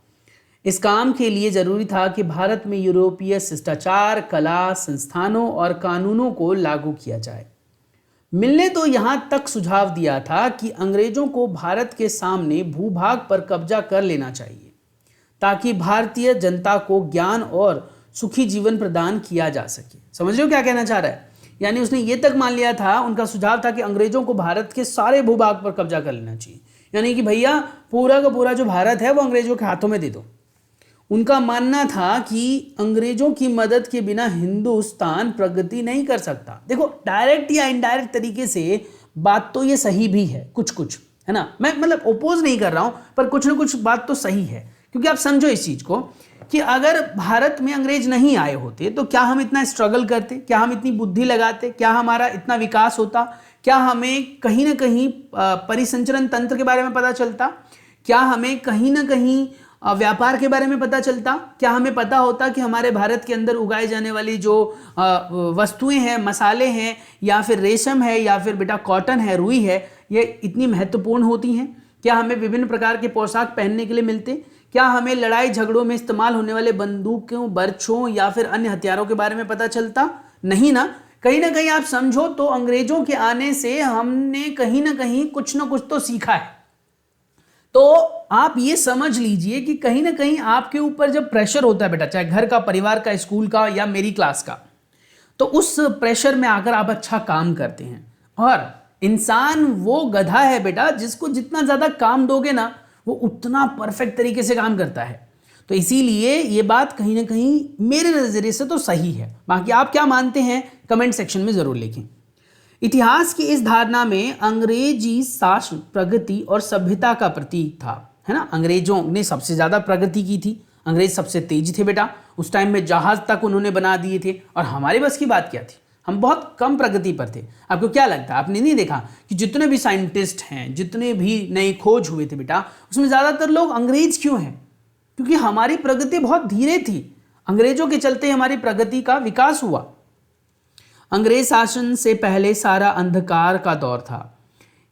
इस काम के लिए जरूरी था कि भारत में यूरोपीय शिष्टाचार, कला, संस्थानों और कानूनों को लागू किया जाए। मिल ने तो यहाँ तक सुझाव दिया था कि अंग्रेजों को भारत के सामने भूभाग पर कब्जा कर लेना चाहिए ताकि भारतीय जनता को ज्ञान और सुखी जीवन प्रदान किया जा सके। समझ रहे हो क्या कहना चाह रहा है? यानी उसने ये तक मान लिया था, उनका सुझाव था कि अंग्रेजों को भारत के सारे भूभाग पर कब्जा कर लेना चाहिए। यानी कि भैया पूरा का पूरा जो भारत है वो अंग्रेजों के हाथों में दे दो। उनका मानना था कि अंग्रेजों की मदद के बिना हिंदुस्तान प्रगति नहीं कर सकता। देखो, डायरेक्ट या इनडायरेक्ट तरीके से बात तो ये सही भी है, कुछ है ना। मैं मतलब ओपोज नहीं कर रहा हूं, पर कुछ ना कुछ बात तो सही है। क्योंकि आप समझो इस चीज को कि अगर भारत में अंग्रेज नहीं आए होते तो क्या हम इतना स्ट्रगल करते, क्या हम इतनी बुद्धि लगाते, क्या हमारा इतना विकास होता, क्या हमें कहीं ना कहीं परिसंचरण तंत्र के बारे में पता चलता, क्या हमें कहीं ना कहीं व्यापार के बारे में पता चलता, क्या हमें पता होता कि हमारे भारत के अंदर उगाए जाने वाली जो वस्तुएं हैं, मसाले हैं, या फिर रेशम है, या फिर बेटा कॉटन है, रुई है, ये इतनी महत्वपूर्ण होती हैं। क्या हमें विभिन्न प्रकार के पोशाक पहनने के लिए मिलते, क्या हमें लड़ाई झगड़ों में इस्तेमाल होने वाले बंदूकों, बर्छों या फिर अन्य हथियारों के बारे में पता चलता? नहीं ना कहीं आप समझो तो अंग्रेजों के आने से हमने कहीं ना कुछ तो सीखा है। तो आप ये समझ लीजिए कि कहीं ना कहीं आपके ऊपर जब प्रेशर होता है बेटा, चाहे घर का, परिवार का, स्कूल का या मेरी क्लास का, तो उस प्रेशर में आकर आप अच्छा काम करते हैं। और इंसान वो गधा है बेटा, जिसको जितना ज्यादा काम दोगे ना वो उतना परफेक्ट तरीके से काम करता है। तो इसीलिए ये बात कहीं ना कहीं मेरे नजरिए से तो सही है। बाकी आप क्या मानते हैं कमेंट सेक्शन में जरूर लिखें। इतिहास की इस धारणा में अंग्रेजी शासन प्रगति और सभ्यता का प्रतीक था। है ना। अंग्रेजों ने सबसे ज़्यादा प्रगति की थी, अंग्रेज सबसे तेज थे बेटा, उस टाइम में जहाज तक उन्होंने बना दिए थे, और हमारे बस की बात क्या थी, हम बहुत कम प्रगति पर थे। आपको क्या लगता है, आपने नहीं देखा कि जितने भी साइंटिस्ट हैं, जितने भी नए खोज हुए थे बेटा, उसमें ज़्यादातर लोग अंग्रेज क्यों हैं? क्योंकि हमारी प्रगति बहुत धीरे थी, अंग्रेजों के चलते हमारी प्रगति का विकास हुआ। अंग्रेज शासन से पहले सारा अंधकार का दौर था।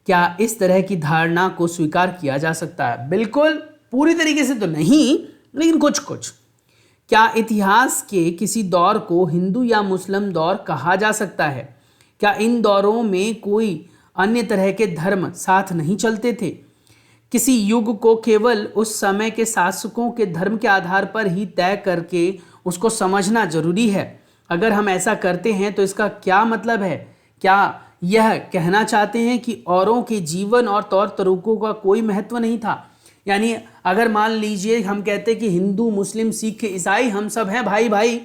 क्या इस तरह की धारणा को स्वीकार किया जा सकता है? बिल्कुल, पूरी तरीके से तो नहीं, लेकिन कुछ कुछ। क्या इतिहास के किसी दौर को हिंदू या मुस्लिम दौर कहा जा सकता है? क्या इन दौरों में कोई अन्य तरह के धर्म साथ नहीं चलते थे? किसी युग को केवल उस समय के शासकों के धर्म के आधार पर ही तय करके उसको समझना जरूरी है। अगर हम ऐसा करते हैं तो इसका क्या मतलब है? क्या यह कहना चाहते हैं कि औरों के जीवन और तौर तरीकों का कोई महत्व नहीं था? यानी अगर मान लीजिए हम कहते हैं कि हिंदू, मुस्लिम, सिख, ईसाई हम सब हैं भाई भाई,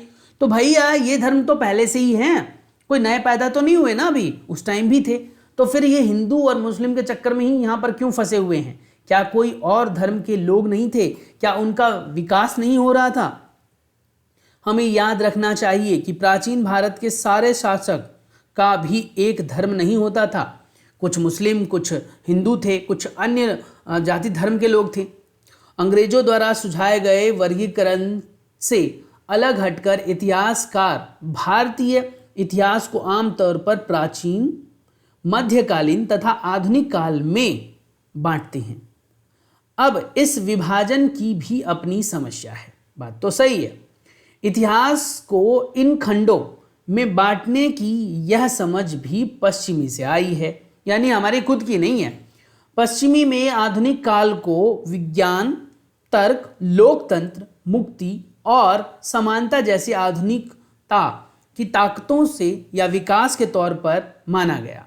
तो भैया ये धर्म तो पहले से ही हैं, कोई नए पैदा तो नहीं हुए ना, अभी उस टाइम भी थे। तो फिर ये हिंदू और मुस्लिम के चक्कर में ही यहाँ पर क्यों फंसे हुए हैं? क्या कोई और धर्म के लोग नहीं थे? क्या उनका विकास नहीं हो रहा था? हमें याद रखना चाहिए कि प्राचीन भारत के सारे शासक का भी एक धर्म नहीं होता था। कुछ मुस्लिम, कुछ हिंदू थे, कुछ अन्य जाति धर्म के लोग थे। अंग्रेजों द्वारा सुझाए गए वर्गीकरण से अलग हटकर इतिहासकार भारतीय इतिहास को आमतौर पर प्राचीन, मध्यकालीन तथा आधुनिक काल में बांटते हैं। अब इस विभाजन की भी अपनी समस्या है, बात तो सही है। इतिहास को इन खंडों में बांटने की यह समझ भी पश्चिमी से आई है, यानी हमारी खुद की नहीं है। पश्चिमी में आधुनिक काल को विज्ञान, तर्क, लोकतंत्र, मुक्ति और समानता जैसी आधुनिकता की ताकतों से या विकास के तौर पर माना गया।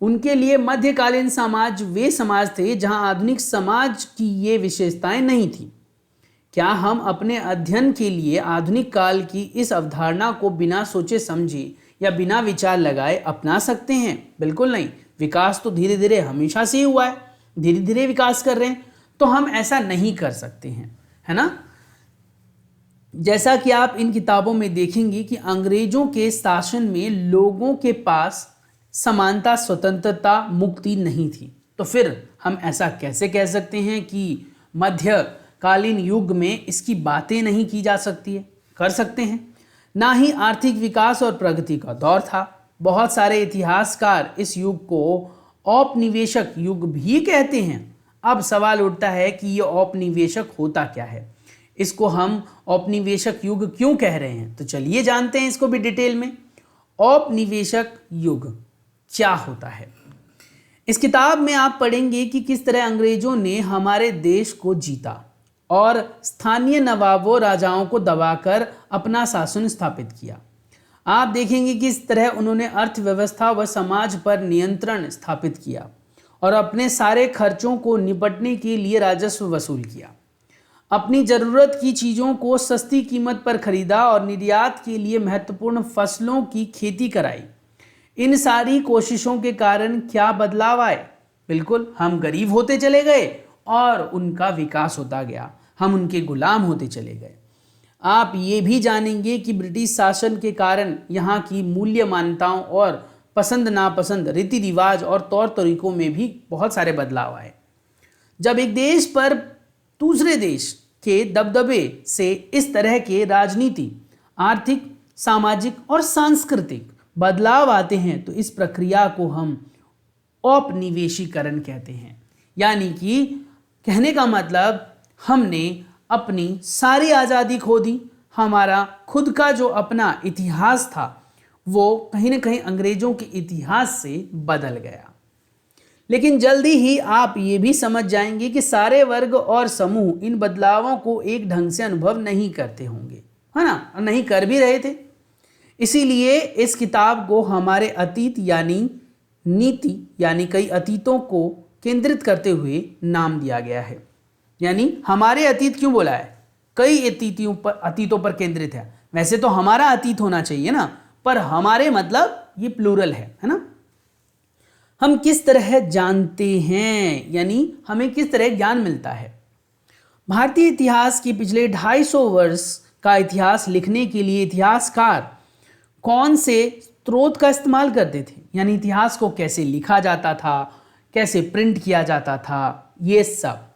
उनके लिए मध्यकालीन समाज वे समाज थे जहां आधुनिक समाज की ये विशेषताएं नहीं थी। क्या हम अपने अध्ययन के लिए आधुनिक काल की इस अवधारणा को बिना सोचे समझे या बिना विचार लगाए अपना सकते हैं? बिल्कुल नहीं। विकास तो धीरे धीरे हमेशा से ही हुआ है, धीरे धीरे विकास कर रहे हैं, तो हम ऐसा नहीं कर सकते हैं, है ना। जैसा कि आप इन किताबों में देखेंगे कि अंग्रेजों के शासन में लोगों के पास समानता, स्वतंत्रता, मुक्ति नहीं थी, तो फिर हम ऐसा कैसे कह सकते हैं कि मध्यकालीन युग में इसकी बातें नहीं की जा सकती है? कर सकते हैं। ना ही आर्थिक विकास और प्रगति का दौर था। बहुत सारे इतिहासकार इस युग को औपनिवेशिक युग भी कहते हैं। अब सवाल उठता है कि ये औपनिवेशिक होता क्या है, इसको हम औपनिवेशिक युग क्यों कह रहे हैं? तो चलिए जानते हैं इसको भी डिटेल में। औपनिवेशिक युग क्या होता है? इस किताब में आप पढ़ेंगे कि किस तरह अंग्रेजों ने हमारे देश को जीता और स्थानीय नवाबों, राजाओं को दबाकर अपना शासन स्थापित किया। आप देखेंगे कि इस तरह उन्होंने अर्थव्यवस्था व समाज पर नियंत्रण स्थापित किया और अपने सारे खर्चों को निपटने के लिए राजस्व वसूल किया। अपनी ज़रूरत की चीज़ों को सस्ती कीमत पर खरीदा और निर्यात के लिए महत्वपूर्ण फसलों की खेती कराई। इन सारी कोशिशों के कारण क्या बदलाव आए? बिल्कुल, हम गरीब होते चले गए और उनका विकास होता गया, हम उनके गुलाम होते चले गए। आप ये भी जानेंगे कि ब्रिटिश शासन के कारण यहाँ की मूल्य मान्यताओं और पसंद नापसंद, रीति रिवाज और तौर तरीकों में भी बहुत सारे बदलाव आए। जब एक देश पर दूसरे देश के दबदबे से इस तरह के राजनीति, आर्थिक, सामाजिक और सांस्कृतिक बदलाव आते हैं तो इस प्रक्रिया को हम औपनिवेशीकरण कहते हैं। यानी कि कहने का मतलब हमने अपनी सारी आज़ादी खो दी, हमारा खुद का जो अपना इतिहास था वो कहीं ना कहीं अंग्रेजों के इतिहास से बदल गया। लेकिन जल्दी ही आप ये भी समझ जाएंगे कि सारे वर्ग और समूह इन बदलावों को एक ढंग से अनुभव नहीं करते होंगे, है ना, और नहीं कर भी रहे थे। इसीलिए इस किताब को हमारे अतीत यानी नीति यानी कई अतीतों को केंद्रित करते हुए नाम दिया गया है। यानी हमारे अतीत क्यों बोला है? कई अतीतों पर केंद्रित है। वैसे तो हमारा अतीत होना चाहिए ना, पर हमारे मतलब ये प्लूरल है ना। हम किस तरह जानते हैं, यानी हमें किस तरह ज्ञान मिलता है? भारतीय इतिहास के पिछले 250 वर्ष का इतिहास लिखने के लिए इतिहासकार कौन से स्रोत का इस्तेमाल करते थे, यानी इतिहास को कैसे लिखा जाता था, कैसे प्रिंट किया जाता था, ये सब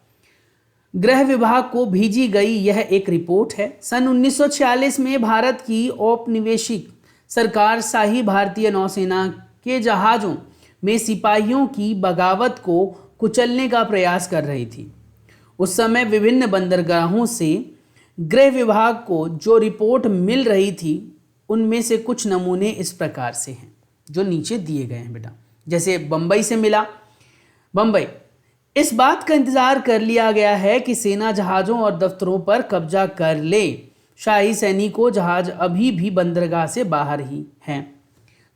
गृह विभाग को भेजी गई यह एक रिपोर्ट है। सन 1946 में भारत की औपनिवेशिक सरकार शाही भारतीय नौसेना के जहाज़ों में सिपाहियों की बगावत को कुचलने का प्रयास कर रही थी। उस समय विभिन्न बंदरगाहों से गृह विभाग को जो रिपोर्ट मिल रही थी उनमें से कुछ नमूने इस प्रकार से हैं जो नीचे दिए गए हैं बेटा। जैसे बम्बई से मिला, बम्बई, इस बात का इंतजार कर लिया गया है कि सेना जहाज़ों और दफ्तरों पर कब्जा कर ले। शाही सैनिकों जहाज अभी भी बंदरगाह से बाहर ही हैं।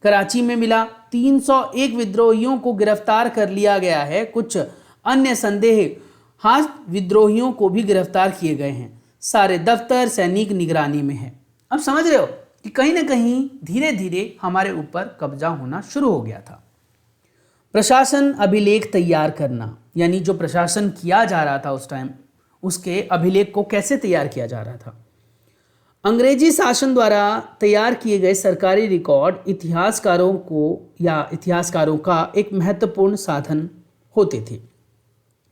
कराची में मिला, 301 विद्रोहियों को गिरफ्तार कर लिया गया है। कुछ अन्य संदेह विद्रोहियों को भी गिरफ्तार किए गए हैं। सारे दफ्तर सैनिक निगरानी में है। अब समझ रहे हो कि कहीं ना कहीं धीरे धीरे हमारे ऊपर कब्जा होना शुरू हो गया था। प्रशासन अभिलेख तैयार करना, यानी जो प्रशासन किया जा रहा था उस टाइम, उसके अभिलेख को कैसे तैयार किया जा रहा था। अंग्रेजी शासन द्वारा तैयार किए गए सरकारी रिकॉर्ड इतिहासकारों का एक महत्वपूर्ण साधन होते थे।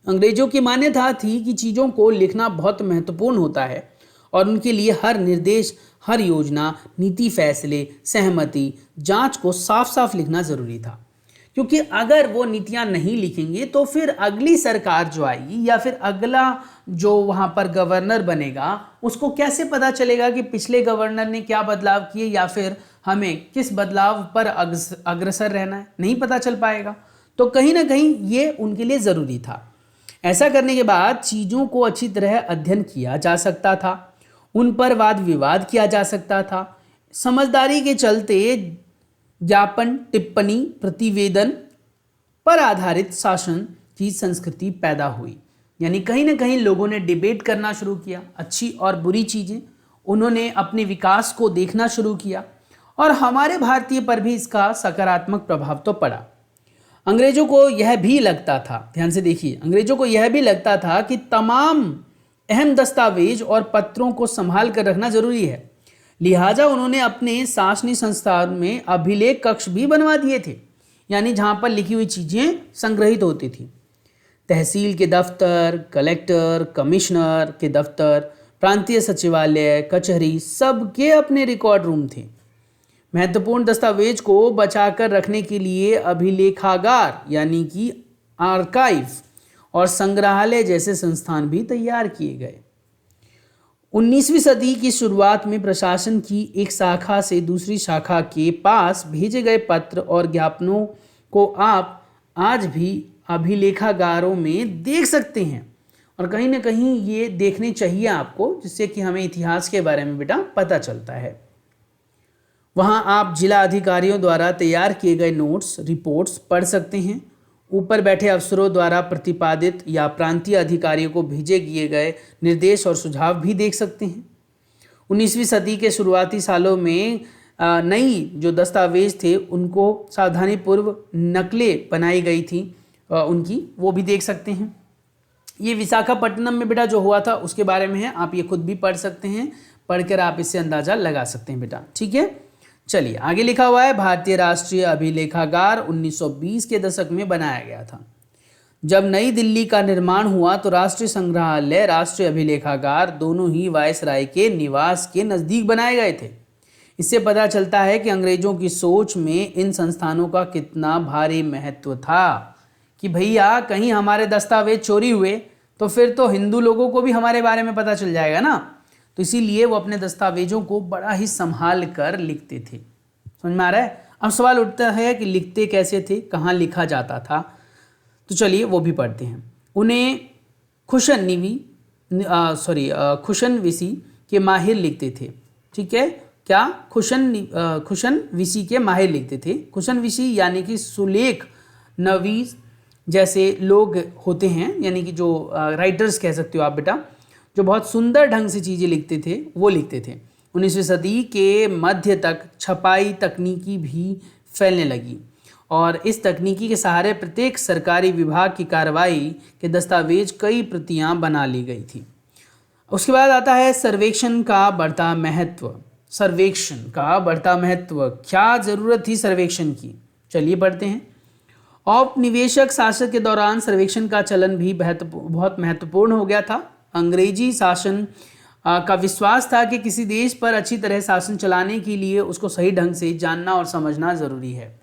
अंग्रेजों की मान्यता थी कि चीज़ों को लिखना बहुत महत्वपूर्ण होता है और उनके लिए हर निर्देश, हर योजना, नीति, फैसले, सहमति, जांच को साफ साफ लिखना ज़रूरी था। क्योंकि अगर वो नीतियां नहीं लिखेंगे तो फिर अगली सरकार जो आएगी या फिर अगला जो वहाँ पर गवर्नर बनेगा उसको कैसे पता चलेगा कि पिछले गवर्नर ने क्या बदलाव किए या फिर हमें किस बदलाव पर अग्रसर रहना है, नहीं पता चल पाएगा। तो कहीं ना कहीं ये उनके लिए ज़रूरी था। ऐसा करने के बाद चीज़ों को अच्छी तरह अध्ययन किया जा सकता था, उन पर वाद विवाद किया जा सकता था। समझदारी के चलते ज्ञापन, टिप्पणी, प्रतिवेदन पर आधारित शासन की संस्कृति पैदा हुई। यानी कहीं ना कहीं लोगों ने डिबेट करना शुरू किया, अच्छी और बुरी चीज़ें, उन्होंने अपने विकास को देखना शुरू किया और हमारे भारतीय पर भी इसका सकारात्मक प्रभाव तो पड़ा। अंग्रेजों को यह भी लगता था, ध्यान से देखिए, अंग्रेजों को यह भी लगता था कि तमाम अहम दस्तावेज और पत्रों को संभाल कर रखना जरूरी है। लिहाजा उन्होंने अपने शासनीय संस्थान में अभिलेख कक्ष भी बनवा दिए थे, यानी जहाँ पर लिखी हुई चीज़ें संग्रहित होती थी। तहसील के दफ्तर, कलेक्टर, कमिश्नर के दफ्तर, प्रांतीय सचिवालय, कचहरी, सबके अपने रिकॉर्ड रूम थे। महत्वपूर्ण दस्तावेज को बचाकर रखने के लिए अभिलेखागार यानी कि आर्काइव और संग्रहालय जैसे संस्थान भी तैयार किए गए। 19वीं सदी की शुरुआत में प्रशासन की एक शाखा से दूसरी शाखा के पास भेजे गए पत्र और ज्ञापनों को आप आज भी अभिलेखागारों में देख सकते हैं और कहीं ना कहीं ये देखने चाहिए आपको, जिससे कि हमें इतिहास के बारे में बेटा पता चलता है। वहाँ आप जिला अधिकारियों द्वारा तैयार किए गए नोट्स, रिपोर्ट्स पढ़ सकते हैं। ऊपर बैठे अफसरों द्वारा प्रतिपादित या प्रांतीय अधिकारियों को भेजे किए गए निर्देश और सुझाव भी देख सकते हैं। 19वीं सदी के शुरुआती सालों में नई जो दस्तावेज थे उनको सावधानीपूर्वक नकलें बनाई गई थी उनकी, वो भी देख सकते हैं। ये विशाखापट्टनम में बेटा जो हुआ था उसके बारे में है, आप ये खुद भी पढ़ सकते हैं, पढ़कर आप इससे अंदाज़ा लगा सकते हैं बेटा, ठीक है। चलिए आगे लिखा हुआ है, भारतीय राष्ट्रीय अभिलेखागार 1920 के दशक में बनाया गया था। जब नई दिल्ली का निर्माण हुआ तो राष्ट्रीय संग्रहालय, राष्ट्रीय अभिलेखागार दोनों ही वायसराय के निवास के नज़दीक बनाए गए थे। इससे पता चलता है कि अंग्रेजों की सोच में इन संस्थानों का कितना भारी महत्व था कि भैया कहीं हमारे दस्तावेज चोरी हुए तो फिर तो हिंदू लोगों को भी हमारे बारे में पता चल जाएगा ना। तो इसीलिए वो अपने दस्तावेजों को बड़ा ही संभाल कर लिखते थे। समझ में आ रहा है। अब सवाल उठता है कि लिखते कैसे थे, कहाँ लिखा जाता था, तो चलिए वो भी पढ़ते हैं। उन्हें खुशनवीसी के माहिर लिखते थे, ठीक है। क्या खुशनवीसी के माहिर लिखते थे। खुशनवीसी यानी कि सुलेख नवीस जैसे लोग होते हैं, यानी कि जो राइटर्स कह सकते हो आप बेटा, जो बहुत सुंदर ढंग से चीज़ें लिखते थे, वो लिखते थे। 19वीं सदी के मध्य तक छपाई तकनीकी भी फैलने लगी और इस तकनीकी के सहारे प्रत्येक सरकारी विभाग की कार्रवाई के दस्तावेज कई प्रतियां बना ली गई थी। उसके बाद आता है सर्वेक्षण का बढ़ता महत्व। सर्वेक्षण का बढ़ता महत्व, क्या जरूरत थी सर्वेक्षण की, चलिए पढ़ते हैं। औपनिवेशिक शासक के दौरान सर्वेक्षण का चलन भी बहुत महत्वपूर्ण हो गया था। अंग्रेजी शासन का विश्वास था कि किसी देश पर अच्छी तरह शासन चलाने के लिए उसको सही ढंग से जानना और समझना जरूरी है।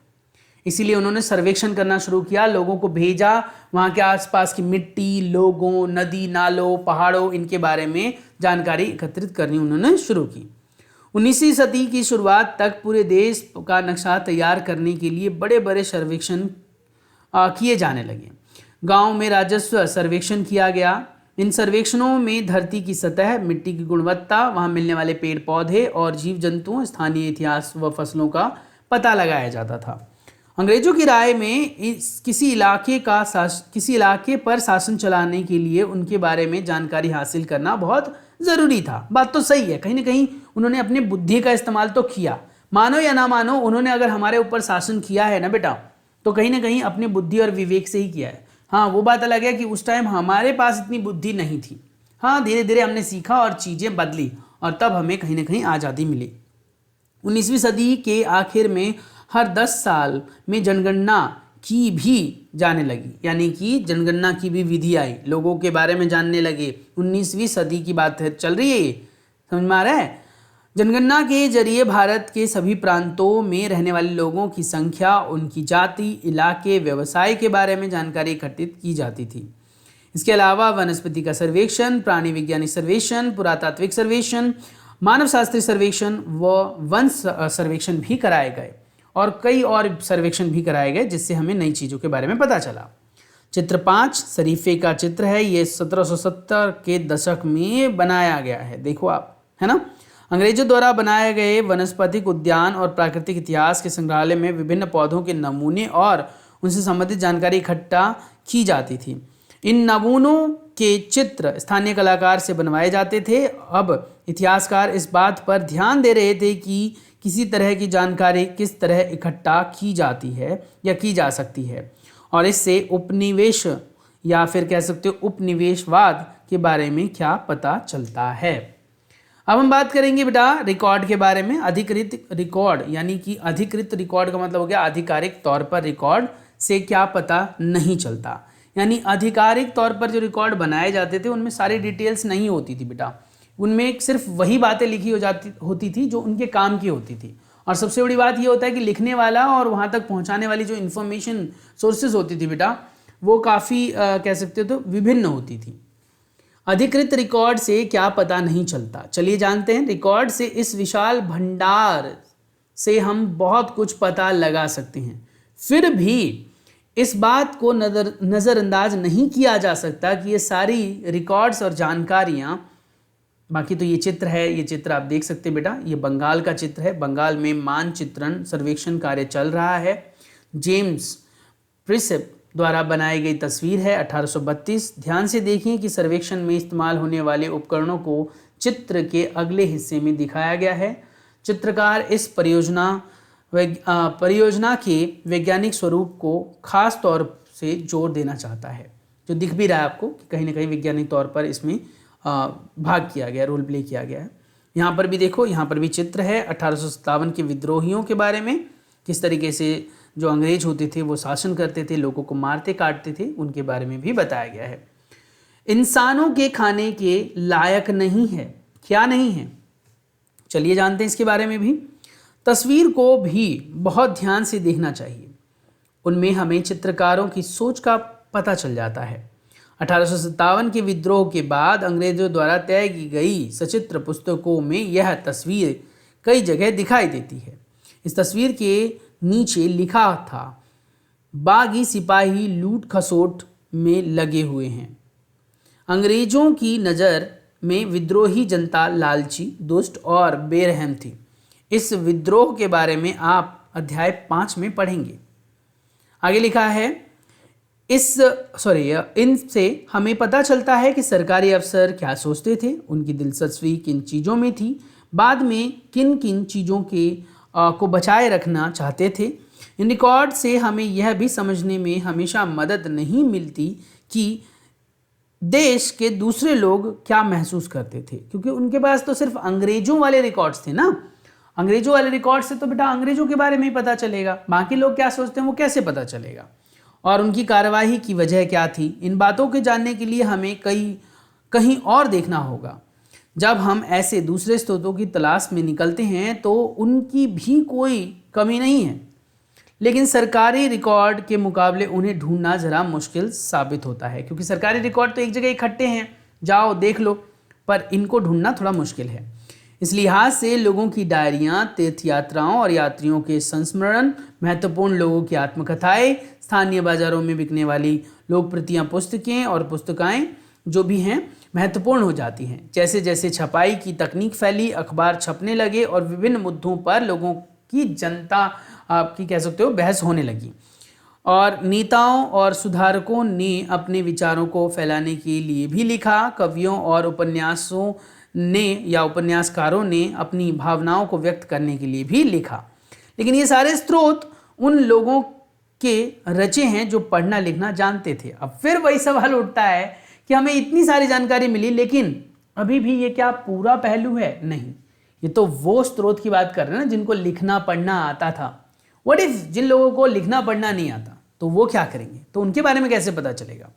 इसीलिए उन्होंने सर्वेक्षण करना शुरू किया, लोगों को भेजा, वहाँ के आसपास की मिट्टी, लोगों, नदी नालों, पहाड़ों, इनके बारे में जानकारी एकत्रित करनी उन्होंने शुरू की। 19वीं सदी की शुरुआत तक पूरे देश का नक्शा तैयार करने के लिए बड़े बड़े सर्वेक्षण किए जाने लगे। गांव में राजस्व सर्वेक्षण किया गया। इन सर्वेक्षणों में धरती की सतह, मिट्टी की गुणवत्ता, वहाँ मिलने वाले पेड़ पौधे और जीव जंतुओं, स्थानीय इतिहास व फसलों का पता लगाया जाता था। अंग्रेजों की राय में किसी इलाके पर शासन चलाने के लिए उनके बारे में जानकारी हासिल करना बहुत ज़रूरी था। बात तो सही है, कहीं ना कहीं उन्होंने अपनी बुद्धि का इस्तेमाल तो किया, मानो या ना मानो, उन्होंने अगर हमारे ऊपर शासन किया है ना बेटा, तो कहीं ना कहीं अपनी बुद्धि और विवेक से ही किया है। हाँ, वो बात अलग है कि उस टाइम हमारे पास इतनी बुद्धि नहीं थी। हाँ, धीरे धीरे हमने सीखा और चीज़ें बदली और तब हमें कहीं ना कहीं आज़ादी मिली। 19वीं सदी के आखिर में हर 10 साल में जनगणना की भी जाने लगी, यानी कि जनगणना की भी विधि आई, लोगों के बारे में जानने लगे। 19वीं सदी की बात चल रही है, ये समझ में आ रहा है। जनगणना के जरिए भारत के सभी प्रांतों में रहने वाले लोगों की संख्या, उनकी जाति, इलाके, व्यवसाय के बारे में जानकारी एकत्रित की जाती थी। इसके अलावा वनस्पति का सर्वेक्षण, प्राणी वैज्ञानिक सर्वेक्षण, पुरातात्विक सर्वेक्षण, मानव शास्त्रीय सर्वेक्षण व वन सर्वेक्षण भी कराए गए और कई और सर्वेक्षण भी कराए गए, जिससे हमें नई चीज़ों के बारे में पता चला। चित्र 5 शरीफे का चित्र है। ये 1770 के दशक में बनाया गया है, देखो आप, है ना। अंग्रेजों द्वारा बनाए गए वनस्पतिक उद्यान और प्राकृतिक इतिहास के संग्रहालय में विभिन्न पौधों के नमूने और उनसे संबंधित जानकारी इकट्ठा की जाती थी। इन नमूनों के चित्र स्थानीय कलाकार से बनवाए जाते थे। अब इतिहासकार इस बात पर ध्यान दे रहे थे कि किसी तरह की जानकारी किस तरह इकट्ठा की जाती है या की जा सकती है, और इससे उपनिवेश या फिर कह सकते हो उपनिवेशवाद के बारे में क्या पता चलता है। अब हम बात करेंगे बेटा रिकॉर्ड के बारे में। अधिकृत रिकॉर्ड, यानी कि अधिकृत रिकॉर्ड का मतलब हो गया आधिकारिक तौर पर रिकॉर्ड से क्या पता नहीं चलता, यानी आधिकारिक तौर पर जो रिकॉर्ड बनाए जाते थे उनमें सारी डिटेल्स नहीं होती थी बेटा, उनमें सिर्फ वही बातें लिखी होती थी जो उनके काम की होती थी। और सबसे बड़ी बात ये होता है कि लिखने वाला और वहाँ तक पहुँचाने वाली जो इन्फॉर्मेशन सोर्सेज होती थी बेटा, वो काफ़ी कह सकते हो तो विभिन्न होती थी। अधिकृत रिकॉर्ड से क्या पता नहीं चलता, चलिए जानते हैं। रिकॉर्ड से इस विशाल भंडार से हम बहुत कुछ पता लगा सकते हैं, फिर भी इस बात को नज़रअंदाज नहीं किया जा सकता कि ये सारी रिकॉर्ड्स और जानकारियाँ, बाकी तो ये चित्र है, ये चित्र आप देख सकते हैं बेटा, ये बंगाल का चित्र है। बंगाल में मानचित्रण सर्वेक्षण कार्य चल रहा है। जेम्स प्रिसेप द्वारा बनाई गई तस्वीर है 1832। ध्यान से देखिए कि सर्वेक्षण में इस्तेमाल होने वाले उपकरणों को चित्र के अगले हिस्से में दिखाया गया है। चित्रकार इस परियोजना के वैज्ञानिक स्वरूप को खास तौर से जोर देना चाहता है, जो दिख भी रहा है आपको कि कहीं ना कहीं वैज्ञानिक तौर पर इसमें भाग किया गया, रोल प्ले किया गया है। यहाँ पर भी देखो, यहाँ पर भी चित्र है 1857 के विद्रोहियों के बारे में, किस तरीके से जो अंग्रेज होते थे वो शासन करते थे, लोगों को मारते काटते थे, उनके बारे में भी बताया गया है। इंसानों के खाने के लायक नहीं है, क्या नहीं है, चलिए जानते हैं इसके बारे में भी। तस्वीर को भी बहुत ध्यान से देखना चाहिए, उनमें हमें चित्रकारों की सोच का पता चल जाता है। 1857 के विद्रोह के बाद अंग्रेजों द्वारा तय की गई सचित्र पुस्तकों में यह तस्वीर कई जगह दिखाई देती है। इस तस्वीर के नीचे लिखा था, बागी सिपाही लूट खसोट में लगे हुए हैं। अंग्रेजों की नज़र में विद्रोही जनता लालची, दुष्ट और बेरहम थी। इस विद्रोह के बारे में आप अध्याय 5 में पढ़ेंगे। आगे लिखा है, इनसे हमें पता चलता है कि सरकारी अफसर क्या सोचते थे, उनकी दिलचस्पी किन चीज़ों में थी, बाद में किन किन चीज़ों को बचाए रखना चाहते थे। इन रिकॉर्ड से हमें यह भी समझने में हमेशा मदद नहीं मिलती कि देश के दूसरे लोग क्या महसूस करते थे, क्योंकि उनके पास तो सिर्फ अंग्रेजों वाले रिकॉर्ड्स थे ना। अंग्रेजों वाले रिकॉर्ड से तो बेटा अंग्रेजों के बारे में ही पता चलेगा, बाकी लोग क्या सोचते हैं वो कैसे पता चलेगा, और उनकी कार्यवाही की वजह क्या थी। इन बातों के जानने के लिए हमें कहीं और देखना होगा। जब हम ऐसे दूसरे स्रोतों की तलाश में निकलते हैं तो उनकी भी कोई कमी नहीं है, लेकिन सरकारी रिकॉर्ड के मुकाबले उन्हें ढूंढना ज़रा मुश्किल साबित होता है, क्योंकि सरकारी रिकॉर्ड तो एक जगह इकट्ठे हैं, जाओ देख लो, पर इनको ढूंढना थोड़ा मुश्किल है। इस लिहाज से लोगों की डायरियाँ, तीर्थ यात्राओं और यात्रियों के संस्मरण, महत्वपूर्ण लोगों की आत्मकथाएं, स्थानीय बाजारों में बिकने वाली लोकप्रिय पुस्तकें और पुस्तकाएं जो भी हैं महत्वपूर्ण हो जाती हैं। जैसे जैसे छपाई की तकनीक फैली, अखबार छपने लगे और विभिन्न मुद्दों पर लोगों की जनता आपकी कह सकते हो बहस होने लगी, और नेताओं और सुधारकों ने अपने विचारों को फैलाने के लिए भी लिखा। कवियों और उपन्यासों ने या उपन्यासकारों ने अपनी भावनाओं को व्यक्त करने के लिए भी लिखा। लेकिन ये सारे स्रोत उन लोगों के रचे हैं जो पढ़ना लिखना जानते थे। अब फिर वही सवाल उठता है कि हमें इतनी सारी जानकारी मिली, लेकिन अभी भी ये क्या पूरा पहलू है? नहीं, ये तो वो स्रोत की बात कर रहे हैं ना जिनको लिखना पढ़ना आता था। व्हाट इफ जिन लोगों को लिखना पढ़ना नहीं आता, तो वो क्या करेंगे? तो उनके बारे में कैसे पता चलेगा?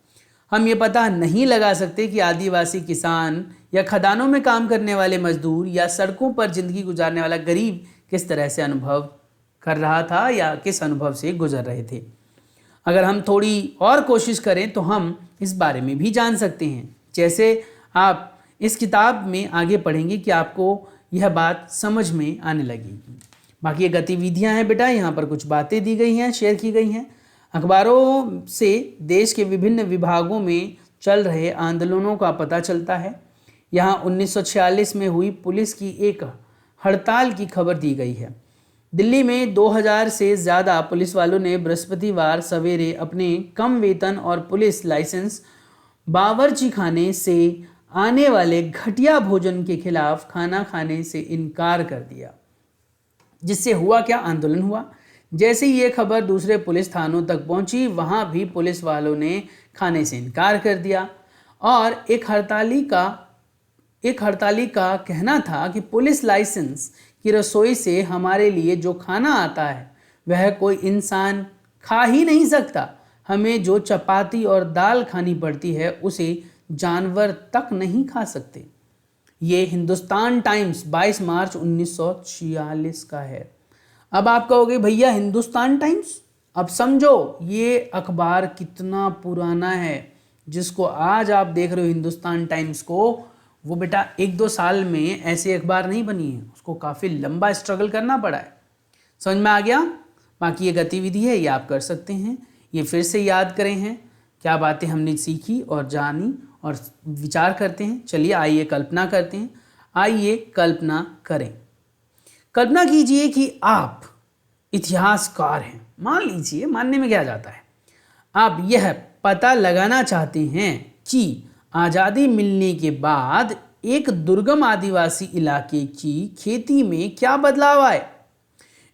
हम ये पता नहीं लगा सकते कि आदिवासी किसान या खदानों में काम करने वाले मजदूर या सड़कों पर जिंदगी गुजारने वाला गरीब किस तरह से अनुभव कर रहा था या किस अनुभव से गुजर रहे थे। अगर हम थोड़ी और कोशिश करें तो हम इस बारे में भी जान सकते हैं। जैसे आप इस किताब में आगे पढ़ेंगे कि आपको यह बात समझ में आने लगेगी। बाकी ये गतिविधियां हैं बेटा, यहाँ पर कुछ बातें दी गई हैं, शेयर की गई हैं। अखबारों से देश के विभिन्न विभागों में चल रहे आंदोलनों का पता चलता है। यहाँ 1946 में हुई पुलिस की एक हड़ताल की खबर दी गई है। दिल्ली में 2000 से ज़्यादा पुलिस वालों ने बृहस्पतिवार सवेरे अपने कम वेतन और पुलिस लाइसेंस बावर्ची खाने से आने वाले घटिया भोजन के खिलाफ खाना खाने से इनकार कर दिया, जिससे हुआ क्या, आंदोलन हुआ। जैसे ही ये खबर दूसरे पुलिस थानों तक पहुंची, वहां भी पुलिस वालों ने खाने से इनकार कर दिया, और एक हड़ताली का कहना था कि पुलिस लाइसेंस की रसोई से हमारे लिए जो खाना आता है वह कोई इंसान खा ही नहीं सकता। हमें जो चपाती और दाल खानी पड़ती है उसे जानवर तक नहीं खा सकते। ये हिंदुस्तान टाइम्स 22 मार्च 1946 का है। अब आप कहोगे भैया हिंदुस्तान टाइम्स, अब समझो ये अखबार कितना पुराना है। जिसको आज आप देख रहे हो हिंदुस्तान टाइम्स को, वो बेटा 1-2 साल में ऐसे अखबार नहीं बनी है, उसको काफ़ी लंबा स्ट्रगल करना पड़ा है। समझ में आ गया? बाकी ये गतिविधि है, ये आप कर सकते हैं। ये फिर से याद करें हैं क्या बातें हमने सीखी और जानी, और विचार करते हैं। चलिए आइए कल्पना करते हैं। आइए कल्पना करें। कल्पना कीजिए कि आप इतिहासकार हैं। मान लीजिए, मानने में क्या जाता है, आप यह पता लगाना चाहते हैं कि आज़ादी मिलने के बाद एक दुर्गम आदिवासी इलाके की खेती में क्या बदलाव आए।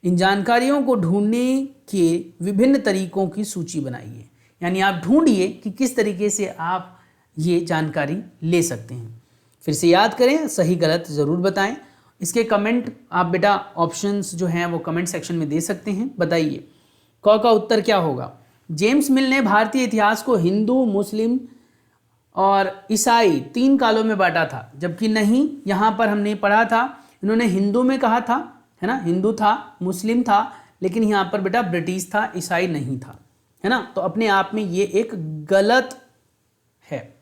इन जानकारियों को ढूंढने के विभिन्न तरीकों की सूची बनाइए। यानी आप ढूंढिए कि किस तरीके से आप ये जानकारी ले सकते हैं। फिर से याद करें, सही गलत ज़रूर बताएं। इसके कमेंट आप बेटा ऑप्शंस जो हैं वो कमेंट सेक्शन में दे सकते हैं। बताइए क का उत्तर क्या होगा। जेम्स मिल ने भारतीय इतिहास को हिंदू, मुस्लिम और ईसाई 3 कालों में बांटा था, जबकि नहीं, यहाँ पर हमने पढ़ा था इन्होंने हिंदू में कहा था, है ना, हिंदू था, मुस्लिम था, लेकिन यहाँ पर बेटा ब्रिटिश था, ईसाई नहीं था, है ना। तो अपने आप में ये एक गलत है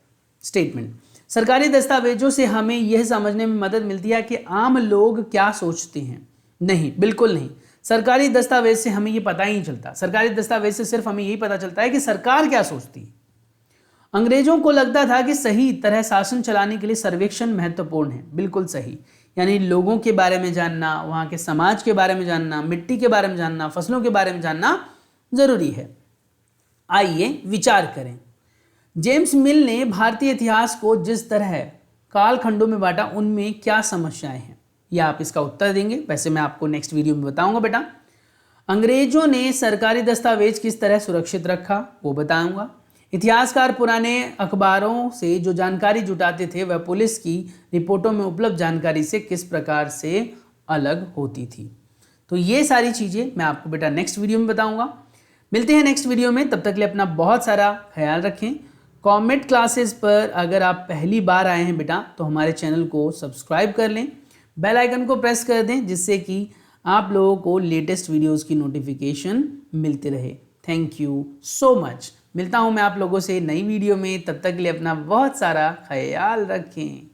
स्टेटमेंट। सरकारी दस्तावेजों से हमें यह समझने में मदद मिलती है कि आम लोग क्या सोचते हैं। नहीं, बिल्कुल नहीं। सरकारी दस्तावेज से हमें ये पता ही नहीं चलता। सरकारी दस्तावेज से सिर्फ हमें यही पता चलता है कि सरकार क्या सोचती है। अंग्रेजों को लगता था कि सही तरह शासन चलाने के लिए सर्वेक्षण महत्वपूर्ण है। बिल्कुल सही। यानी लोगों के बारे में जानना, वहाँ के समाज के बारे में जानना, मिट्टी के बारे में जानना, फसलों के बारे में जानना जरूरी है। आइए विचार करें। जेम्स मिल ने भारतीय इतिहास को जिस तरह कालखंडों में बांटा, उनमें क्या समस्याएं हैं, या आप इसका उत्तर देंगे। वैसे मैं आपको नेक्स्ट वीडियो में बताऊंगा बेटा। अंग्रेजों ने सरकारी दस्तावेज किस तरह सुरक्षित रखा, वो बताऊंगा। इतिहासकार पुराने अखबारों से जो जानकारी जुटाते थे वह पुलिस की रिपोर्टों में उपलब्ध जानकारी से किस प्रकार से अलग होती थी। तो ये सारी चीज़ें मैं आपको बेटा नेक्स्ट वीडियो में बताऊंगा। मिलते हैं नेक्स्ट वीडियो में, तब तक के लिए अपना बहुत सारा ख्याल रखें। कॉमेट क्लासेस पर अगर आप पहली बार आए हैं बेटा तो हमारे चैनल को सब्सक्राइब कर लें, बेल आइकन को प्रेस कर दें जिससे कि आप लोगों को लेटेस्ट वीडियोस की नोटिफिकेशन मिलते रहे। Thank you so much. मिलता हूं मैं आप लोगों से नई वीडियो में, तब तक के लिए अपना बहुत सारा ख्याल रखें।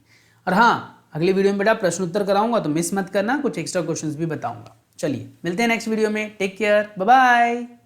और हाँ, अगले वीडियो में बेटा प्रश्न उत्तर कराऊंगा तो मिस मत करना, कुछ एक्स्ट्रा क्वेश्चंस भी बताऊंगा। चलिए मिलते हैं नेक्स्ट वीडियो में, टेक केयर, बाय बाय।